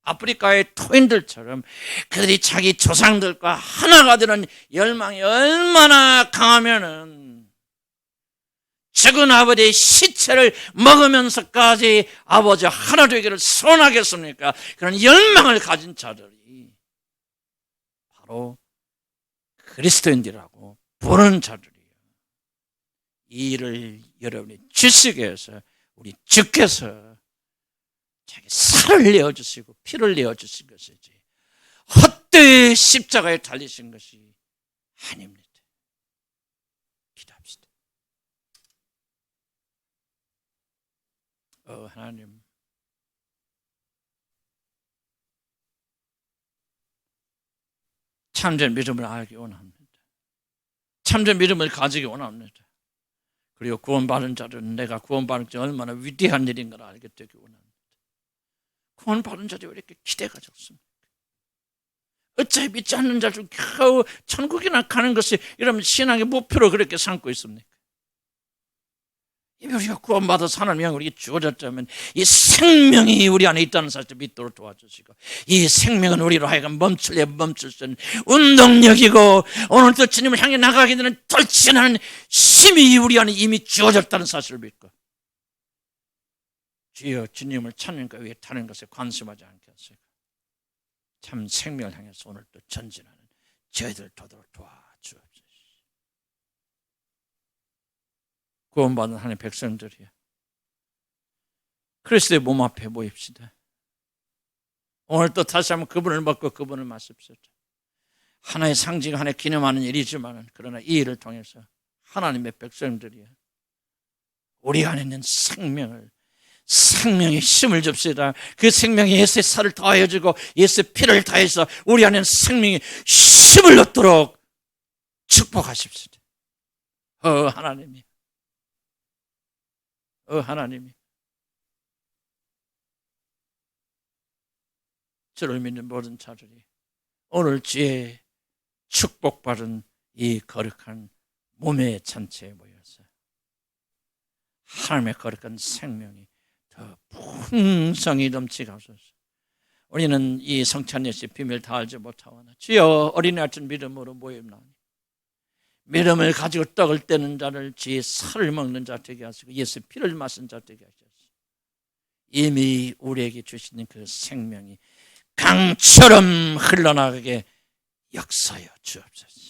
아프리카의 토인들처럼 그들이 자기 조상들과 하나가 되는 열망이 얼마나 강하면은 죽은 아버지의 시체를 먹으면서까지 아버지 하나 되기를 소원하겠습니까? 그런 열망을 가진 자들이 바로 그리스도인들이라고 부르는 자들이에요. 이 일을 여러분이 주시기 위해서 우리 주께서 자기 살을 내어주시고 피를 내어주신 것이지 헛되이 십자가에 달리신 것이 아닙니다. 기도합시다. 하나님, 참된 믿음을 알기 원합니다. 참된 믿음을 가지기 원합니다. 그리고 구원받은 자들은 내가 구원받은 게 얼마나 위대한 일인 걸 알게 되기 원합니다. 구원받은 자들이 왜 이렇게 기대가 적습니까? 어차피 믿지 않는 자들 겨우 천국이나 가는 것이 이런 신앙의 목표로 그렇게 삼고 있습니까? 이미 우리가 구원받아서 하나님의 영이 주어졌다면 이 생명이 우리 안에 있다는 사실을 믿도록 도와주시고, 이 생명은 우리로 하여금 멈출 수 있는 운동력이고, 오늘도 주님을 향해 나가게 되는 돌진하는 힘이 우리 안에 이미 주어졌다는 사실을 믿고, 주여 주님을 찾는 것 위에 타는 것에 관심하지 않게 하시고 참 생명을 향해서 오늘 또 전진하는 저희들 도도록 도와주옵소서. 구원받은 하나님의 백성들이여, 그리스도의 몸 앞에 모입시다. 오늘 또 다시 한번 그분을 먹고 그분을 마십시오. 하나의 상징, 하나의 기념하는 일이지만, 그러나 이 일을 통해서 하나님의 백성들이여, 우리 안에 있는 생명의 힘을 줍시다. 그 생명이 예수의 살을 더하여주고 예수의 피를 다해서 우리 안에 생명이 힘을 얻도록 축복하십시다. 하나님이, 하나님이 주를 믿는 모든 자들이 오늘 주의 축복받은 이 거룩한 몸의 잔치에 모여서 하나님의 거룩한 생명이 더 풍성히 넘치게 하소서. 우리는 이 성찬 예수의 비밀 다 알지 못하오나 주여 어린애 같은 믿음으로 모임나오니 믿음을 가지고 떡을 떼는 자를 주의 살을 먹는 자 되게 하시고 예수의 피를 마신 자 되게 하소서. 이미 우리에게 주시는 그 생명이 강처럼 흘러나가게 역사여 주옵소서.